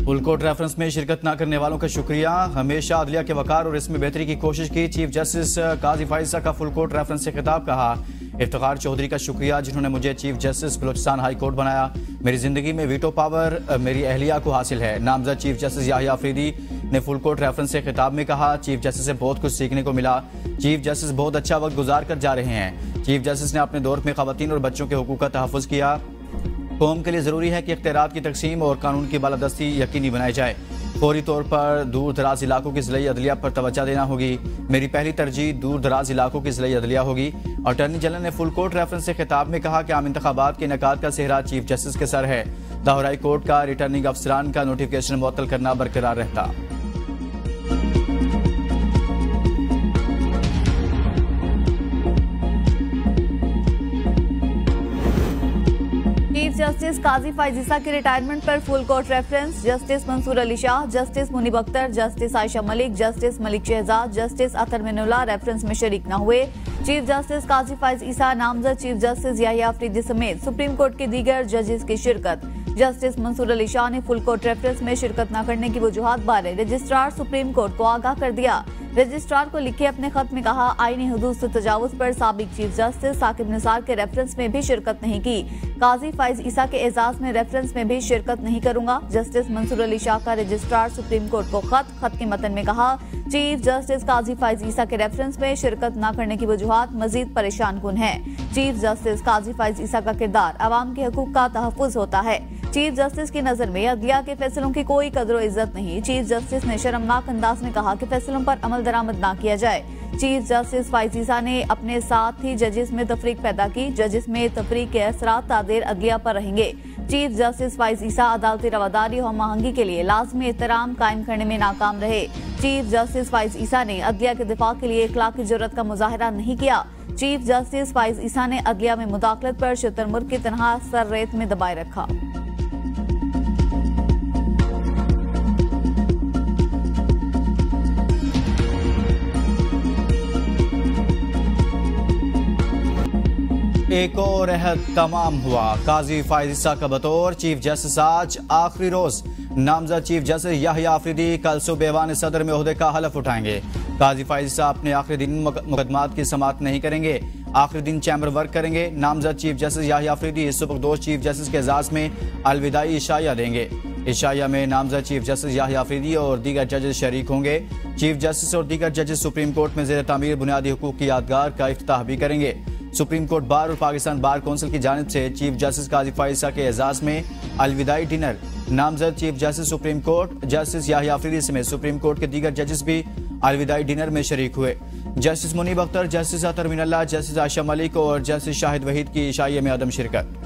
Full court reference में शिरकत न करने वालों का शुक्रिया। हमेशा अदलिया के वकार और इसमें बेहतरी की कोशिश की। चीफ जस्टिस काजी फाइजा का फुल कोर्ट रेफरेंस से खिताब। कहा, इफ्तिखार चौधरी का शुक्रिया जिन्होंने मुझे chief justice Balochistan high court बनाया। मेरी जिंदगी में वीटो पावर मेरी अहलिया को हासिल है। नामजद चीफ जस्टिस याहिया अफरीदी ने फुल कोर्ट रेफरेंस से खिताब में कहा, चीफ जस्टिस से बहुत कुछ सीखने को मिला। चीफ जस्टिस बहुत अच्छा वक्त गुजार कर जा रहे हैं। चीफ जस्टिस ने अपने दौर में खवातीन और बच्चों के हुकूक का तहफ़्फ़ुज़ किया। कौम के लिए ज़रूरी है कि इख्तियारात की तकसीम और कानून की बालादस्ती यकीनी बनाई जाए। फौरी तौर पर दूर दराज इलाकों की ज़िला अदलिया पर तवज्जो देना होगी। मेरी पहली तरजीह दूर दराज इलाकों की ज़िला अदलिया होगी। अटॉर्नी जनरल ने फुल कोर्ट रेफरेंस से खिताब में कहा कि आम इंतखाबात के इनेकाद का सेहरा चीफ जस्टिस के सर है। लाहौर हाई कोर्ट का रिटर्निंग अफसरान का नोटिफिकेशन मुअत्तल करना बरकरार रहता। चीफ जस्टिस काजी फाइज़ा की रिटायरमेंट पर full court reference. Justice Mansoor Ali Shah, justice Munib Akhtar, justice Ayesha Malik, justice Malik Shahzad, justice Athar Minallah reference में शरीक न हुए। चीफ जस्टिस काजी फाइज़ा, नामजद चीफ जस्टिस याहिया अफरीदी समेत सुप्रीम कोर्ट के दीगर जजेस की शिरकत। जस्टिस मंसूर अली शाह ने फुल कोर्ट रेफरेंस में शिरकत न करने की वजूहात बारे रजिस्ट्रार सुप्रीम कोर्ट को आगाह कर दिया। रजिस्ट्रार को लिखे अपने खत में कहा, आईनी हुदूद से तजावुज पर साबिक चीफ जस्टिस साकिब निसार के रेफरेंस में भी शिरकत नहीं की। काजी फाइज़ा के एजाज में रेफरेंस में भी शिरकत नहीं करूंगा। जस्टिस मंसूर अली शाह का रजिस्ट्रार सुप्रीम कोर्ट को खत के मतन में कहा, चीफ जस्टिस काजी फाइज़ा के रेफरेंस में शिरकत न करने की वजूहात मजीद परेशान कुन है। चीफ जस्टिस काजी फाइज़ा का किरदार अवाम के हकूक का तहफ़्फ़ुज़ होता है। चीफ जस्टिस की नजर में अदलिया के फैसलों की कोई कदर इज्जत नहीं। चीफ जस्टिस ने शर्मनाक अंदाज में कहा कि फैसलों पर अमल दरामद न किया जाए। चीफ जस्टिस फाइज़ा ने अपने साथ ही जजेस में तफरीक पैदा की। जजेस में तफरीक के असरात तादेर अदलिया पर रहेंगे। चीफ जस्टिस फाइज़ा अदालती रवादारी और महंगी के लिए लाजमी एहतराम कायम करने में नाकाम रहे। चीफ जस्टिस फाइज़ा ने अदलिया के दिफा के लिए इखलाकी जुर्रत का मुजाहरा नहीं किया। चीफ जस्टिस फाइज़ा ने अदलिया में मुदाखलत पर शुतुरमुर्ग की तरह सर रेत में दबाए रखा। एक और अहद तमाम हुआ। काजी फाइज़ा का बतौर चीफ जस्टिस आज आखिरी रोज। नामजद चीफ जस्टिस याहिया अफरीदी कल सुबह ऐवान सदर में ओहदे का हलफ उठाएंगे। काजी फाइज़ा अपने आखिरी दिन मुकदमात की समाअत नहीं करेंगे। आखिरी दिन चैम्बर वर्क करेंगे। नामजद चीफ जस्टिस याहिया अफरीदी सुबह चीफ जस्टिस के एजाज में अलविदाई इशाया देंगे। इशाया में नामजद चीफ जस्टिस याहिया अफरीदी और दीगर जजेस शरीक होंगे। चीफ जस्टिस और दीगर जजेस सुप्रीम कोर्ट में ज़ेर तामीर बुनियादी हुकूक की यादगार का इफ्तिताह भी करेंगे। सुप्रीम कोर्ट बार और पाकिस्तान बार कौंसिल की जानिब से चीफ जस्टिस काजी फाइज़ा के एजाज में अलविदाई डिनर। नामजद chief justice supreme court justice Yahya Afridi समेत सुप्रीम कोर्ट के दीगर जजेस भी अलविदाई डिनर में शरीक हुए। Justice Munib Akhtar, justice Athar Minallah, justice Ayesha Malik और जस्टिस शाहिद वहीद की इशाइये में अदम शिरकत।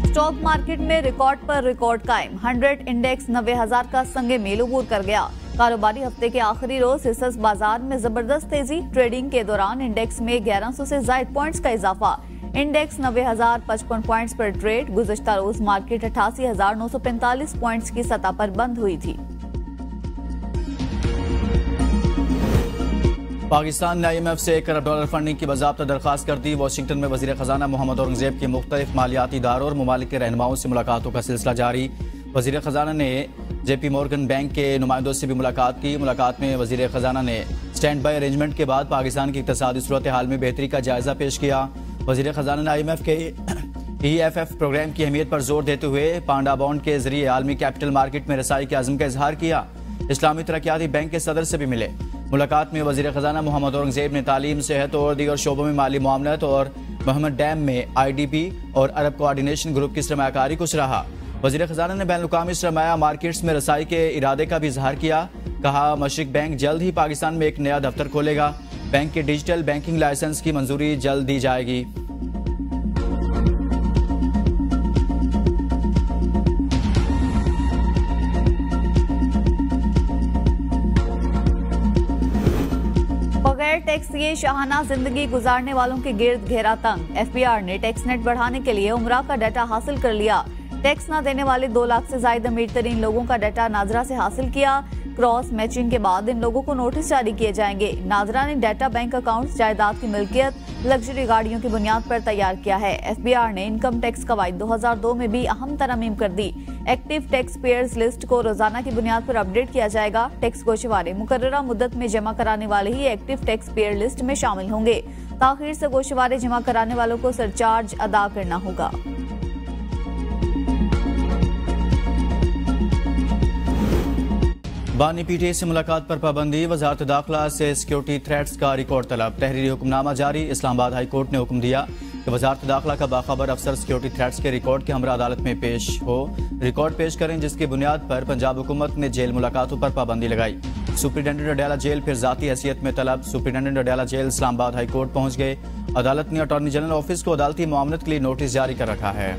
स्टॉक मार्केट में रिकॉर्ड पर रिकॉर्ड कायम। 100 इंडेक्स 90,000 का संगे मेल अबूर कर गया। कारोबारी हफ्ते के आखिरी रोज हिस्सा बाजार में जबरदस्त तेजी। ट्रेडिंग के दौरान इंडेक्स में 1100 से ज्यादा पॉइंट्स का इजाफा। इंडेक्स 90,055 पॉइंट्स पर ट्रेड। गुज़श्ता रोज मार्केट 88,945 पॉइंट्स की सतह पर बंद हुई थी। पाकिस्तान ने IMF से $1 करोड़ फंडिंग की बाज़ाब्ता दरख्वास्त कर दी। वाशिंगटन में वज़ीर ख़जाना मोहम्मद औरंगज़ेब की मुख्तलिफ मालियाती इदारों और ममालिक के रहनुमाओं से मुलाकातों का सिलसिला जारी। वज़ीर ख़जाना ने JP मॉर्गन बैंक के नुमाइंदों से भी मुलाकात की। मुलाकात में वज़ीर ख़जाना ने स्टैंड बाई अरेंजमेंट के बाद पाकिस्तान की इक़्तिसादी सूरत हाल में बेहतरी का जायज़ा पेश किया। वज़ीर ख़जाना ने IMF के EFF प्रोग्राम की अहमियत पर जोर देते हुए पांडा बॉन्ड के जरिए आलमी कैपिटल मार्केट में रसाई के अज़्म का इजहार किया। इस्लामी तरक्याती बैंक के सदर से भी मिले। मुलाकात में वज़ीर ख़जाना मोहम्मद औरंगज़ेब ने तालीम, सेहत और दीगर शोबों में माली मामलात और मोहम्मद डैम में IDB और अरब कोऑर्डिनेशन ग्रुप की सरमायाकारी को सराहा। वज़ीर ख़जाना ने बैनुल-अक़वामी सरमाया मार्केट्स में रसाई के इरादे का भी इजहार किया। कहा, मशरिक बैंक जल्द ही पाकिस्तान में एक नया दफ्तर खोलेगा। बैंक के डिजिटल बैंकिंग लाइसेंस की मंजूरी जल्द दी जाएगी। बगैर टैक्स दिए शाहाना जिंदगी गुजारने वालों के गिर्द घेरा तंग। FBR ने टैक्स नेट बढ़ाने के लिए उम्रा का डाटा हासिल कर लिया। टैक्स न देने वाले 2 लाख से ज्यादा अमीर तरीन लोगों का डाटा नाजरा से हासिल किया। क्रॉस मैचिंग के बाद इन लोगों को नोटिस जारी किए जाएंगे। नाजरा ने डाटा बैंक अकाउंट्स, जायदाद की मिल्कियत, लग्जरी गाड़ियों की बुनियाद पर तैयार किया है। एफबीआर ने इनकम टैक्स कवायद 2002 में भी अहम तरमीम कर दी। एक्टिव टैक्स पेयर्स लिस्ट को रोजाना की बुनियाद पर अपडेट किया जाएगा। टैक्स गोशवारे मुकर्ररा मुद्दत में जमा कराने वाले ही एक्टिव टैक्स पेयर लिस्ट में शामिल होंगे। ताखीर से गोशवारे जमा कराने वालों को सरचार्ज अदा करना होगा। बानी पीटीआई से मुलाकात पर पाबंदी, वजारत दाखिला से सिक्योरिटी थ्रेट्स का रिकॉर्ड तलब, तहरीरी हुक्मनामा जारी। इस्लामाबाद हाई कोर्ट ने हुक्म दिया कि वजारत दाखिला का बाखबर अफसर सिक्योरिटी थ्रेट्स के रिकॉर्ड के हमरा अदालत में पेश हो, रिकॉर्ड पेश करें, जिसकी बुनियाद पर पंजाब हुकूमत ने जेल मुलाकातों पर पाबंदी लगाई। सुप्रिंटेंडेंट अडयाला जेल फिर जाती हैसियत में तलब, superintendent Adiala jail Islamabad high court पहुंच गए। अदालत ने अटॉर्नी जनरल ऑफिस को अदालती मामलत के लिए नोटिस जारी कर रखा है।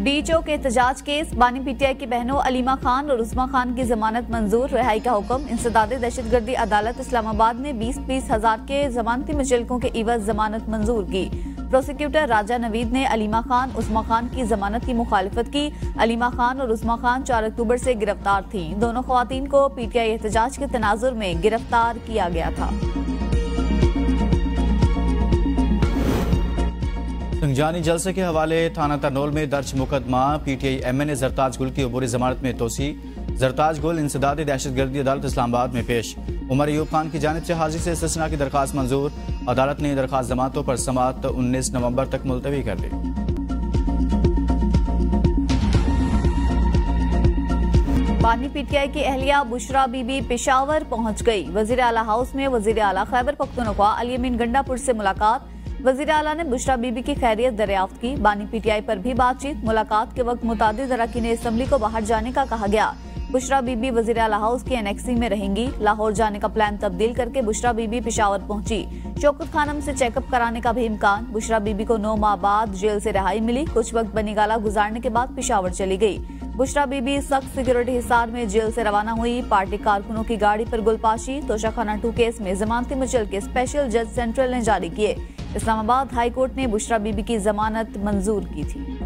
डीचओ के एहतजाज केस, बानी पीटीआई की बहनों अलीमा खान और उस्मा खान की जमानत मंजूर, रिहाई का हुक्म। इंसदादे दहशतगर्दी अदालत इस्लामाबाद ने 20-20 हजार के जमानती मुचलकों के इवज जमानत मंजूर की। प्रोसिक्यूटर राजा नवीद ने अलीमा खान, उस्मा खान की जमानत की मुखालिफत की। अलीमा खान और उस्मा खान 4 अक्टूबर से गिरफ्तार थीं। दोनों खवातीन को पीटीआई एहतजाज के तनाजुर में गिरफ्तार किया गया था। संजानी जलसे के हवाले थाना तरनोल में दर्ज मुकदमा, पीटीआई एमएनए जरताज गुल की अबूरी जमानत में तोसी। जरताज गुल इंसदादी दहशतगर्दी अदालत इस्लामाबाद में पेश। उमर अयूब खान की जानिब से हाजिर से इस्तिस्ना की दरखास्त मंजूर। अदालत ने दरखास्त जमानतों पर समाअत 19 नवंबर तक मुलतवी कर दी। बानी पीटीआई की अहलिया बुशरा बीबी पेशावर पहुंच गई। वजीर आला हाउस में वजीर आला खैबर पख्तूनख्वा अली अमीन गंडापुर से मुलाकात। वजीर आला ने बुशरा बीबी की खैरियत दरियाफ्त की। बानी पीटीआई पर भी बातचीत। मुलाकात के वक्त मुतादिद अरकान असम्बली को बाहर जाने का कहा गया। बुशरा बीबी वजीर आला हाउस की एनेक्सी में रहेंगी। लाहौर जाने का प्लान तब्दील करके बुशरा बीबी पेशावर पहुंची। शौकत खानम से चेकअप कराने का भी इम्कान। बुशरा बीबी को 9 माह बाद जेल से रिहाई मिली। कुछ वक्त बनीगाला गुजारने के बाद पेशावर चली गई। बुशरा बीबी सख्त सिक्योरिटी हिसार में जेल से रवाना हुई। पार्टी कारकुनों की गाड़ी पर गुलपाशी। तोशाखाना 2 केस में जमानती मुचलके स्पेशल जज सेंट्रल ने जारी किए। इस्लामाबाद हाई कोर्ट ने बुशरा बीबी की जमानत मंजूर की थी।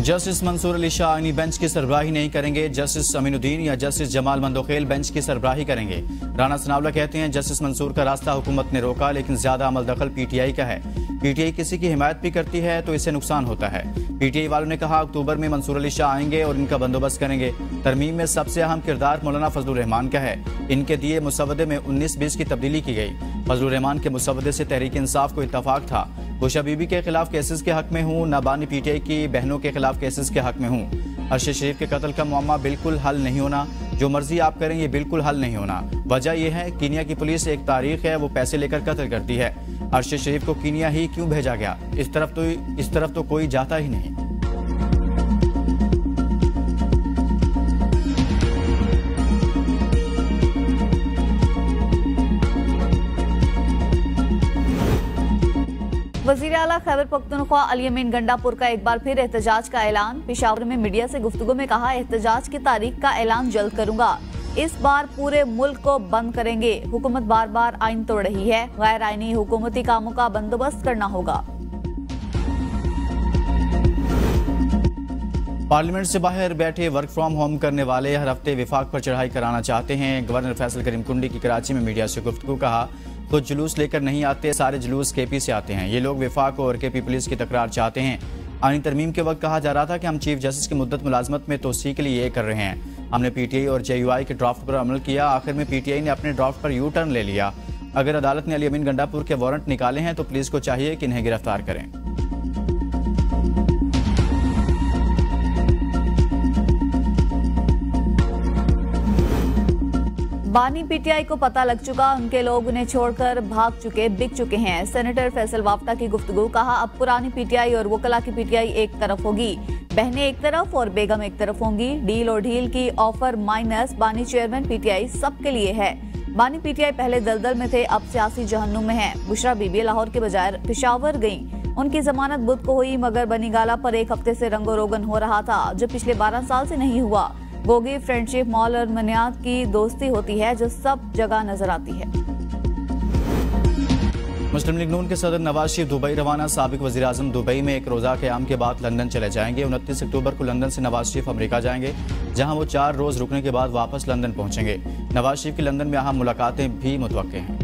जस्टिस मंसूर अली शाह आईनी बेंच की सरबराही नहीं करेंगे। जस्टिस अमीनुद्दीन या जस्टिस जमाल मंदोखेल बेंच की सरबराही करेंगे। राना सनावला कहते हैं जस्टिस मंसूर का रास्ता हुकूमत ने रोका, लेकिन ज्यादा अमल दखल पीटीआई का है। पीटीआई किसी की हिमायत भी करती है तो इससे नुकसान होता है। पीटीआई वालों ने कहा अक्टूबर में मंसूर अली शाह आएंगे और इनका बंदोबस्त करेंगे। तरमीम में सबसे अहम किरदार मौलाना फजलुर रहमान का है। इनके दिए मुसवदे में 19-20 की तब्दीली की गई। फजलुर रहमान के मुसवदे से तहरीक इंसाफ को इत्तफाक था। बुशरा बीबी के खिलाफ केसेस के हक में हूँ, न बानी पीटीआई की बहनों के खिलाफ केसेस के हक में हूँ। अरशद शरीफ के कत्ल का मुअम्मा बिल्कुल हल नहीं होना। जो मर्जी आप करें ये बिल्कुल हल नहीं होना। वजह यह है कीनिया की पुलिस एक तारीख है, वो पैसे लेकर कत्ल करती है। अरशद शरीफ को कीनिया ही क्यों भेजा गया? इस तरफ तो कोई जाता ही नहीं। वजीर आला खैबर पख्तूनख्वा अली अमीन गंडापुर का एक बार फिर एहतजाज का ऐलान। पेशावर में मीडिया से गुफ्तगू में कहा एहतजाज की तारीख का ऐलान जल्द करूंगा। इस बार पूरे मुल्क को बंद करेंगे। हुकूमत बार बार आइन तोड़ रही है। गैर आइनी हुकूमती कामों का बंदोबस्त करना होगा। पार्लियामेंट से बाहर बैठे वर्क फ्रॉम होम करने वाले हर हफ्ते विफाक पर चढ़ाई कराना चाहते हैं। गवर्नर फैसल करीम कुंडी की कराची में मीडिया से गुफ्तगू कहा खुद जुलूस लेकर नहीं आते, सारे जुलूस केपी से आते हैं। ये लोग विफाक और केपी पुलिस की तकरार चाहते हैं। आईनी तरमीम के वक्त कहा जा रहा था कि हम चीफ जस्टिस की मुद्दत मुलाजमत में तोसी के लिए ये कर रहे हैं। हमने पीटीआई और जेयूआई के ड्राफ्ट पर अमल किया। आखिर में पीटीआई ने अपने ड्राफ्ट पर यू टर्न ले लिया। अगर अदालत ने अली अमीन गंडापुर के वारंट निकाले हैं तो पुलिस को चाहिए कि इन्हें गिरफ्तार करें। बानी पीटीआई को पता लग चुका, उनके लोग उन्हें छोड़कर भाग चुके, बिक चुके हैं। सेनेटर फैसल वाफ्ता की गुफ्तगू, कहा अब पुरानी पीटीआई और वकला की पीटीआई एक तरफ होगी, बहनें एक तरफ और बेगम एक तरफ होंगी। डील और ढील की ऑफर माइनस बानी चेयरमैन पीटीआई सबके लिए है। बानी पीटीआई पहले दलदल में थे, अब सियासी जहन्नुम में है। बुशरा बीबी लाहौर के बजाय पेशावर गईं। उनकी जमानत बुध को हुई, मगर बनीगाला पर एक हफ्ते से रंगो रोगन हो रहा था, जो पिछले 12 साल से नहीं हुआ। गोगी फ्रेंडशिप मॉल और मनियात की दोस्ती होती है जो सब जगह नजर आती है। मुस्लिम लीग नून के सदर नवाज शरीफ दुबई रवाना। साबिक वज़ीर आज़म दुबई में एक रोज़ा क़याम के बाद लंदन चले जाएंगे। 29 अक्टूबर को लंदन से नवाज शरीफ अमेरिका जाएंगे, जहां वो 4 रोज़ रुकने के बाद वापस लंदन पहुंचेंगे। नवाज शरीफ की लंदन में अहम मुलाकातें भी मुतवक्के हैं।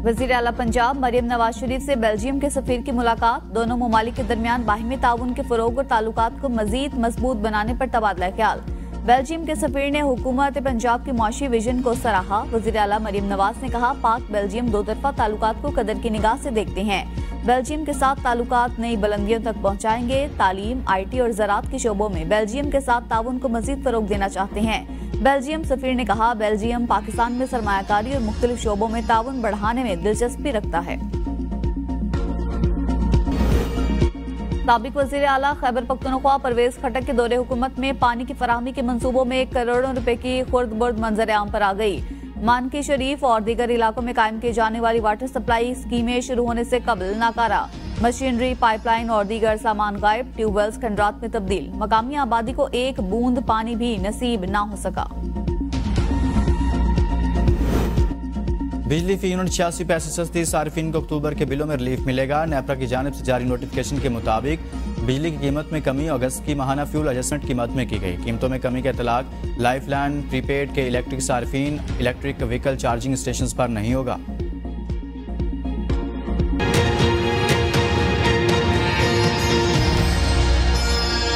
वज़ीर आला पंजाब मरियम नवाज शरीफ से बेल्जियम के सफीर की मुलाकात। दोनों ममालिक के दरमियान बाहिमी ताउन के फ़रोग और ताल्लुकात को मजीद मजबूत बनाने पर तबादला ख्याल। बेल्जियम के सफीर ने हुकूमत पंजाब की मुआशी विजन को सराहा। वज़ीर आला मरियम नवाज ने कहा, पाक बेल्जियम दो तरफा ताल्लुकात को कदर की निगाह से देखते हैं। बेल्जियम के साथ ताल्लुकात नई बुलंदियों तक पहुँचाएंगे। तालीम, IT और ज़राअत के शोबों में बेल्जियम के साथ ताउन को मजीद फ़रोग देना चाहते हैं। बेल्जियम सफीर ने कहा, बेल्जियम पाकिस्तान में सरमायाकारी और मुख्तलिफ शोबों में ताउन बढ़ाने में दिलचस्पी रखता है। साबिक वज़ीर आला खैबर पख्तूनख्वा परवेज खटक के दौरे हुकूमत में पानी की फराहमी के मंसूबों में करोड़ों रुपए की खुर्द बुर्द मंजर आम पर आ गई। मानकी शरीफ और दीगर इलाकों में कायम की जाने वाली वाटर सप्लाई स्कीमें शुरू होने से कबल नाकारा। मशीनरी, पाइपलाइन और दीगर सामान गायब। ट्यूबवेल्स खंडरात में तब्दील। मकामी आबादी को एक बूंद पानी भी नसीब ना हो सका। बिजली फी यूनिट 86 पैसे सस्ती। सार्फिन को अक्टूबर के बिलों में रिलीफ मिलेगा। नेपरा की जानिब से जारी नोटिफिकेशन के मुताबिक बिजली की कीमत में कमी अगस्त की माहाना फ्यूल एडजस्टमेंट कीमत में की गई। कीमतों में कमी का इतलाक लाइफ लाइन प्रीपेड के इलेक्ट्रिक सार्फिन इलेक्ट्रिक व्हीकल चार्जिंग स्टेशन पर नहीं होगा।